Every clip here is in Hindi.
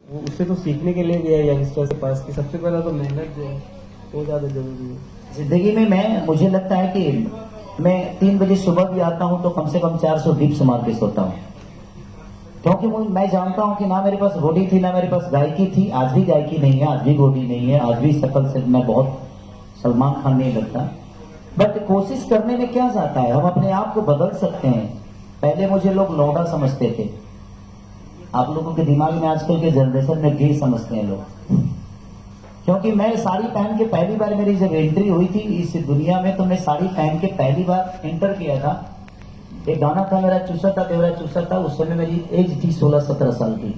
वो उससे तो सीखने के लिए भी है यंगस्टर के पास कि सबसे पहला तो मेहनत जो है वो ज्यादा जरूरी है जिंदगी में मुझे लगता है कि मैं 3 बजे सुबह भी आता हूं तो कम से कम 400 डिप्स मार के सोता हूं, क्योंकि मैं जानता हूं कि ना मेरे पास बॉडी थी ना मेरे पास गायकी थी। आज भी गायकी नहीं है, आज भी बॉडी नहीं है, आज भी शकल से मैं बहुत सलमान खान नहीं लगता, बट कोशिश करने में क्या जाता है, हम अपने आप को बदल सकते हैं। पहले मुझे लोग लौंडा समझते थे, आप लोगों के दिमाग में आजकल के जनरेशन में गे समझते हैं लोग, क्योंकि मैं साड़ी पहन के पहली बार मेरी जब एंट्री हुई थी इस दुनिया में, तो मैं साड़ी पहन के पहली बार एंटर किया था। एक गाना था मेरा चूसा था तेरा चूसा था, उस समय मेरी एज थी 16-17 साल की।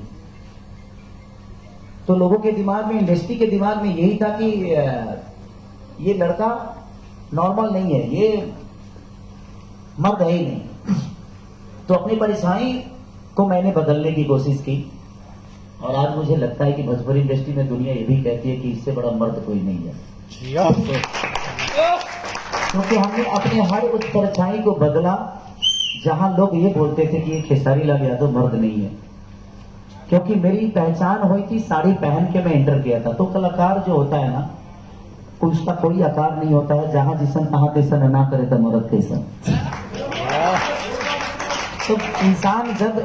तो लोगों के दिमाग में, इंडस्ट्री के दिमाग में यही था कि ये लड़का नॉर्मल नहीं है, ये मर्द है ही नहीं। तो अपनी परेशानी को मैंने बदलने की कोशिश की, और आज मुझे लगता है कि भोजपुरी इंडस्ट्री में दुनिया ये भी कहती है कि इससे बड़ा मर्द कोई नहीं है, क्योंकि हमने अपने हर उस परछाई को बदला जहां लोग ये बोलते थे कि ये खेसारी लाल यादव मर्द नहीं है। क्योंकि मेरी पहचान हुई थी, साड़ी पहन के मैं एंटर किया था। तो कलाकार जो होता है ना, उसका कोई आकार नहीं होता है, जहां जिसन तहां तिसन ना करे तो मर्द कैसन। तो इंसान जब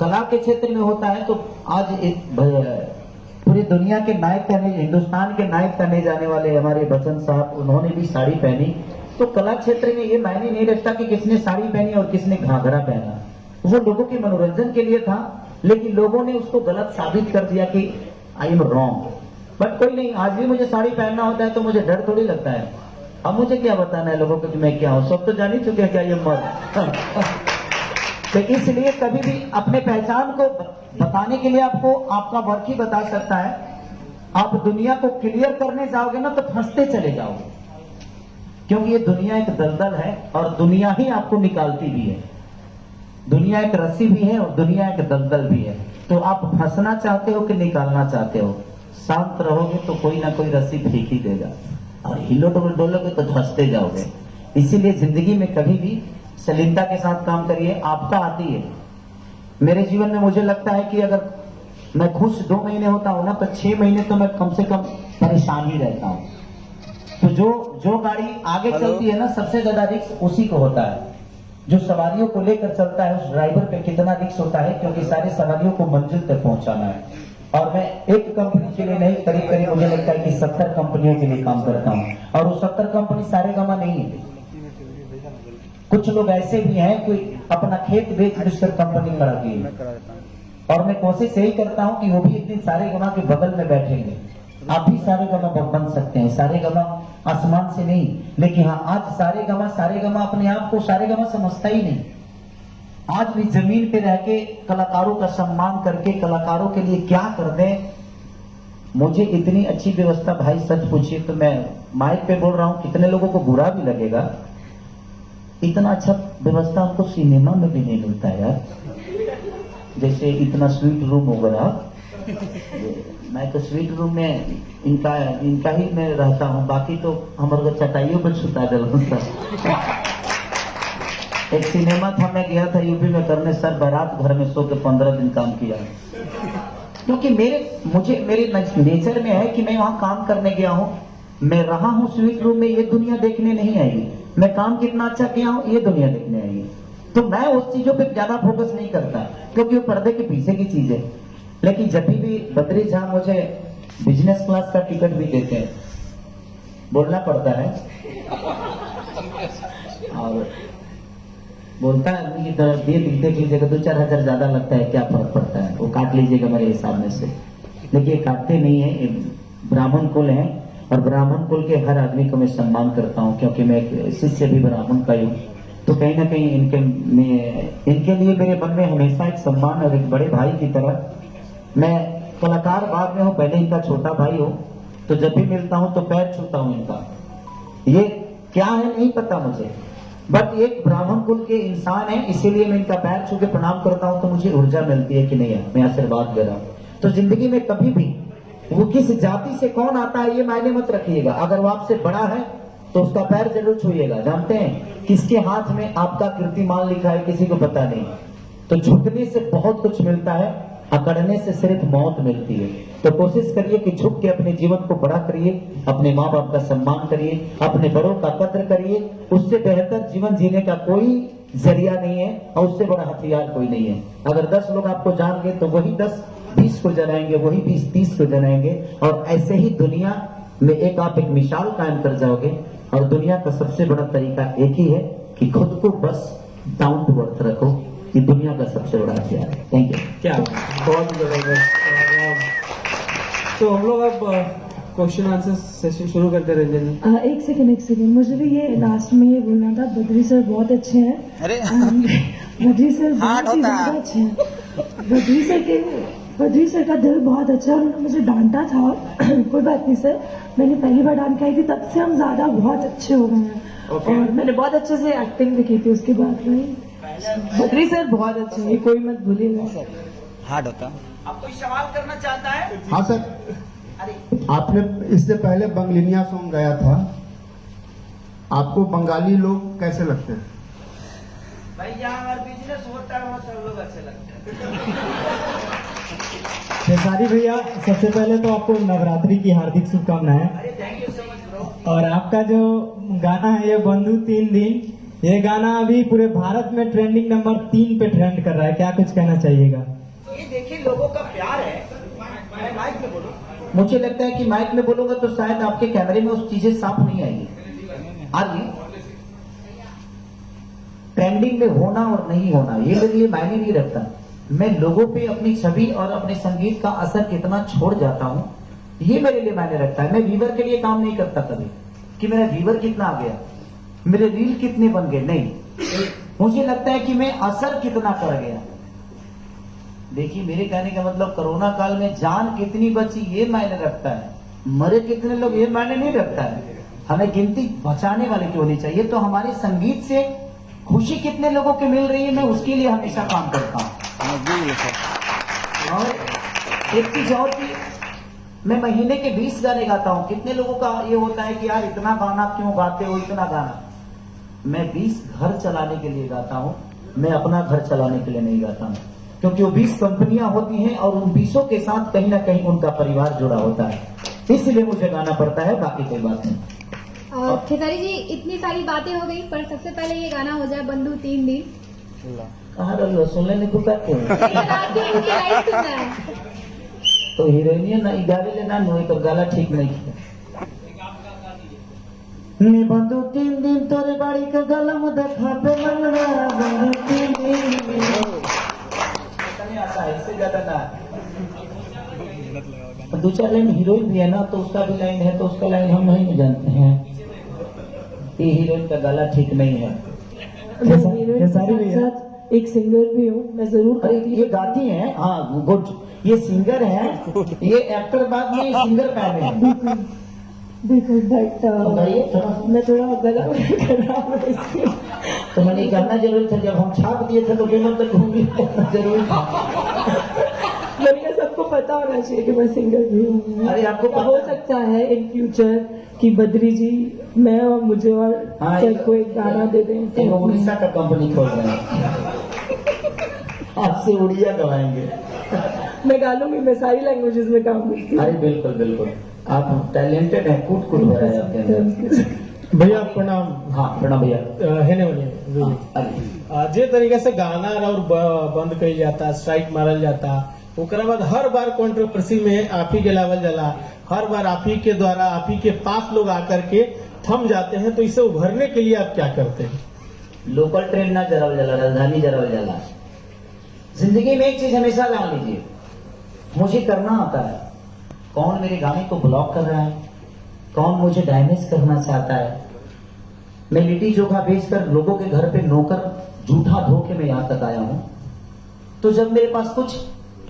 कला के क्षेत्र में होता है तो आज एक पूरी दुनिया के नायक कहने, हिंदुस्तान के नायक कहने जाने वाले हमारे बच्चन साहब, उन्होंने भी साड़ी पहनी। तो कला क्षेत्र में ये मायने नहीं रखता कि किसने साड़ी पहनी और किसने घाघरा पहना, वो लोगों के मनोरंजन के लिए था, लेकिन लोगों ने उसको गलत साबित कर दिया कि आई एम रॉन्ग। बट कोई नहीं, आज भी मुझे साड़ी पहनना होता है तो मुझे डर थोड़ी लगता है। अब मुझे क्या बताना है लोगों को कि मैं क्या हूं, सब तो जान ही चुके हैं क्या ये मर्द। तो इसलिए कभी भी अपने पहचान को बताने के लिए आपको आपका वर्क ही बता सकता है। आप दुनिया को क्लियर करने जाओगे ना तो फंसते चले जाओगे, क्योंकि ये दुनिया एक दलदल है और दुनिया ही आपको निकालती भी है। दुनिया एक रस्सी भी है और दुनिया एक दलदल भी है। तो आप फंसना चाहते हो कि निकालना चाहते हो? शांत रहोगे तो कोई ना कोई रस्सी फेंक ही देगा, और हिलो डोलोगे तो धंसते जाओगे। इसीलिए जिंदगी में कभी भी सलीमता के साथ काम करिए, आपका आती है। मेरे जीवन में मुझे लगता है कि अगर मैं खुश 2 महीने होता हूं ना, तो 6 महीने तो मैं कम से कम परेशान ही रहता हूं। तो जो गाड़ी आगे चलती है ना, सबसे ज्यादा रिस्क उसी को होता है। जो सवारियों को लेकर चलता है उस ड्राइवर पे कितना रिस्क होता है, क्योंकि सारे सवारियों को मंजिल तक पहुंचाना है। और मैं एक कंपनी के लिए नहीं, करीब करीब मुझे लगता है कि 70 कंपनियों के लिए काम करता हूं, और वो 70 कंपनी सारे गमा नहीं है। कुछ लोग ऐसे भी हैं कि अपना खेत बेच कर कंपनी खड़ा की, और मैं कोशिश यही करता हूं कि वो भी एक दिन सारे गमा के बगल में बैठेंगे। आप भी सारे गमा बन सकते हैं, सारे गमा आसमान से नहीं, लेकिन हाँ, आज सारे गमा अपने आप को सारे गमा समझता ही नहीं। आज भी जमीन पे रह के कलाकारों का सम्मान करके कलाकारों के लिए क्या कर दें। मुझे इतनी अच्छी व्यवस्था, भाई सच पूछिए तो मैं माइक पे बोल रहा हूं, कितने लोगों को बुरा भी लगेगा, इतना अच्छा व्यवस्था हमको सिनेमा में भी नहीं मिलता है यार। जैसे इतना स्वीट रूम हो गया, मैं तो स्वीट रूम में इनका ही मैं रहता हूँ, बाकी तो हमारे चटाइयों पर छुटा दिल। एक सिनेमा था, मैं गया था यूपी में करने, सर बारात घर में सो के 15 दिन काम किया, क्योंकि मेरे नेचर में है कि मैं वहां काम करने गया हूं, मैं रहा हूं स्वीट रूम में, ये दुनिया देखने नहीं आई। मैं काम कितना अच्छा किया हूं ये दुनिया देखने आई। तो मैं उस चीजों पे ज्यादा फोकस नहीं करता, क्योंकि वो पर्दे के पीछे की चीज है। लेकिन जब भी बद्री झा मुझे बिजनेस क्लास का टिकट भी देते हैं, बोलना पड़ता है, और बोलता है कि देख लीजिएगा, 2-4 हजार ज्यादा लगता है, क्या फर्क पड़ता है, वो काट लीजिएगा मेरे हिसाब में से। देखिए काटते नहीं है, ये ब्राह्मण कुल है, और ब्राह्मण कुल के हर आदमी को मैं सम्मान करता हूं, क्योंकि मैं एक शिष्य भी ब्राह्मण का हूं। तो कहीं ना कहीं इनके लिए मेरे मन में हमेशा एक सम्मान, और एक बड़े भाई की तरह। मैं कलाकार बाद में हूं, पहले इनका छोटा भाई हूं, तो जब भी मिलता हूं तो पैर छूता हूं इनका। ये क्या है नहीं पता मुझे, बट एक ब्राह्मण कुल के इंसान है, इसीलिए मैं इनका पैर छू के प्रणाम करता हूं, तो मुझे ऊर्जा मिलती है कि नहीं है, मैं आशीर्वाद दे रहा हूं। तो जिंदगी में कभी भी वो किस जाति से कौन आता है ये मायने मत रखिएगा, अगर वो आपसे बड़ा है तो उसका पैर जरूर छूइएगा। जानते हैं किसके हाथ में आपका कीर्तिमान लिखा है, किसी को पता नहीं। तो झुकने से बहुत कुछ मिलता है। अकड़ने से सिर्फ मौत मिलती है। तो कोशिश करिए कि झुक के अपने जीवन को बड़ा करिए, अपने माँ बाप का सम्मान करिए, अपने बड़ों का कद्र करिए। उससे बेहतर जीवन जीने का कोई जरिया नहीं है और उससे बड़ा हथियार कोई नहीं है। अगर 10 लोग आपको जान गए तो वही 10 20 को जलाएंगे, वही 20 30 को जलाएंगे, और ऐसे ही दुनिया में आप एक मिसाल कायम कर जाओगे। और दुनिया का सबसे बड़ा तरीका एक ही है कि खुद को बस डाउन टू अर्थ रखो। ये दुनिया का सबसे बड़ा हथियार है। Thank you. क्या बहुत जबरदस्त। तो हम लोग अब क्वेश्चन आंसर सेशन शुरू करते रहेंगे। एक सेकंड मुझे भी ये लास्ट में ये बोलना था, बद्री सर बहुत अच्छे हैं। अरे बद्री सर बहुत ही ज्यादा अच्छे हैं। बद्री सर का दिल बहुत अच्छा है। उन्होंने मुझे डांटा था कोई बात नहीं सर, मैंने पहली बार डांट खाई थी, तब से हम ज्यादा बहुत अच्छे हो गए हैं। Okay. और मैंने बहुत अच्छे से एक्टिंग भी की थी उसके बाद में। बद्री सर बहुत अच्छे हैं, कोई मत भूलिएगा। हार्ड होता। आप कोई सवाल करना चाहता है? हाँ सर, आपने इससे पहले बंगलिनिया सॉन्ग गाया था, आपको बंगाली लोग कैसे लगते हैं? भाई जहाँ हमारा बिजनेस होता है वहाँ सब लोग अच्छे लगते हैं। खेसारी भैया, सबसे पहले तो आपको नवरात्रि की हार्दिक शुभकामनाएं। अरे thank you so much bro. और आपका जो गाना है ये बंधु 3 दिन, ये गाना अभी पूरे भारत में ट्रेंडिंग नंबर 3 पे ट्रेंड कर रहा है, क्या कुछ कहना चाहिएगा? ये देखिए लोगों का प्यार है। मैं माइक में बोलूं? मुझे लगता है कि माइक में बोलूंगा तो शायद आपके कैमरे में उस चीजें साफ नहीं आएगी। आगे ट्रेंडिंग में होना और नहीं होना ये मेरे लिए मायने नहीं रखता। मैं लोगों पे अपनी छवि और अपने संगीत का असर कितना छोड़ जाता हूँ ये मेरे लिए मायने रखता है। मैं व्यूवर के लिए काम नहीं करता कभी कि मेरा व्यूवर कितना आ गया, मेरे रील कितने बन गए, नहीं। मुझे लगता है कि मैं असर कितना कर गया। देखिए मेरे कहने का मतलब कोरोना काल में जान कितनी बची ये मायने रखता है, मरे कितने लोग ये मायने नहीं रखता है। हमें गिनती बचाने वाले की होनी चाहिए। तो हमारे संगीत से खुशी कितने लोगों को मिल रही है मैं उसके लिए हमेशा काम करता हूँ। और एक चीज और की मैं महीने के 20 गाने गाता हूँ। कितने लोगों का ये होता है कि यार इतना गाना क्यों गाते हो, इतना गाना। मैं 20 घर चलाने के लिए गाता हूँ, मैं अपना घर चलाने के लिए नहीं गाता हूँ। क्योंकि वो 20 कंपनियां होती हैं और उन 20 के साथ कहीं ना कहीं उनका परिवार जुड़ा होता है, इसलिए मुझे गाना पड़ता है, बाकी कोई बात नहीं। खेसारी जी इतनी सारी बातें हो गई, पर सबसे पहले ये गाना हो जाए बंधु 3 दिन। कहाँ रहो सुन लेने को कहते हैं तो हीरोइनिया ना गावे लेना नो तो गाला ठीक नहीं किया। मैं बंधु 3 दिन तोरे बाड़ी के गला में देखा पे मनवा बंधु 3 दिन आता है, इससे ज्यादा ना। 2-4 लाइन हीरोइन भी है ना तो उसका भी लाइन है, तो उसका लाइन हम नहीं जानते हैं। ये हीरोइन का गला ठीक नहीं है। खेसारी भैया एक सिंगर भी हूँ, मैं जरूर अरे ये गाती हैं, हाँ गुड, ये सिंगर है, ये एक्टर बाद में सिंगर पहने हैं। बिल्कुल, बट बताइए थोड़ा। मैं थोड़ा गला खराब है इसलिए। तो मैंने कहना जरूर था, जब हम छाप दिए थे तो पेमेंट तक होंगी जरूर था। मैंने कहा सबको पता होना चाहिए कि मैं सिंगर भी हूँ। अरे आपको पता हो सकता है इन फ्यूचर कि बद्री जी मैं और मुझे और हाँ, सर को एक गाना दे दें। एक उड़ीसा का कंपनी खोल रहे हैं, आपसे उड़िया गवाएंगे। मैं गा लूंगी, मैं सारी लैंग्वेजेस में काम करती हूँ। अरे बिल्कुल बिल्कुल, आप टैलेंटेड हैं, कूट कूट हो रहा है आपके अंदर। भैया प्रणाम। हाँ प्रणाम भैया। हेने वाले अरे जे तरीके से गाना और बंद कही जाता, स्ट्राइक मारल जाता, ओकरा बाद हर बार कंट्रोवर्सी में आप ही के लावल जाला, हर बार आप ही के द्वारा आप ही के पास लोग आकर के थम जाते हैं। तो इसे उभरने के लिए आप क्या करते हैं? लोकल ट्रेन ना जरावल जाला, राजधानी जरावल जाला। जिंदगी में एक चीज हमेशा जान लीजिए, मुझे करना आता है। कौन मेरे गाने को ब्लॉक कर रहा है, कौन मुझे डैमेज करना चाहता है। मैं लिट्टी चोखा बेचकर लोगों के घर पे नौकर झूठा धोखे में यहां तक आया हूं। तो जब मेरे पास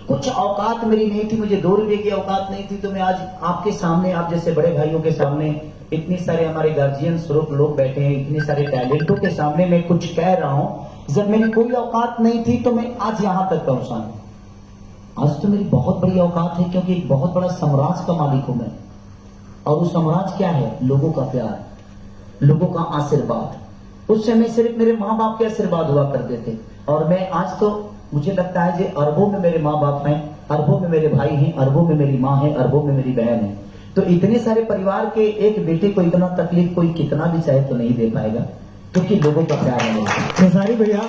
कुछ औकात मेरी नहीं थी, मुझे 2 रुपए की औकात नहीं थी, तो मैं आज आपके सामने, आप जैसे बड़े भाइयों के सामने, इतने सारे हमारे गार्जियन स्वरूप लोग बैठे हैं, इतने सारे टैलेंटों के सामने मैं कुछ कह रहा हूं। जब मेरी कोई औकात नहीं थी तो मैं आज यहां तक पहुंचा हूं। आज तो मेरी बहुत बड़ी औकात है, क्योंकि एक बहुत बड़ा साम्राज्य का मालिक हूं मैं। और वो साम्राज्य क्या है? लोगों का प्यार, लोगों का आशीर्वाद। उस समय सिर्फ मेरे माँ बाप के आशीर्वाद हुआ करते थे, और मैं आज तो मुझे लगता है जो अरबों में मेरे माँ बाप हैं, अरबों में मेरे भाई हैं, अरबों में मेरी माँ है, अरबों में मेरी बहन है। तो इतने सारे परिवार के एक बेटे को इतना तकलीफ कोई कितना भी चाहे तो नहीं दे पाएगा, क्योंकि लोगों का प्यार है। खेसारी भैया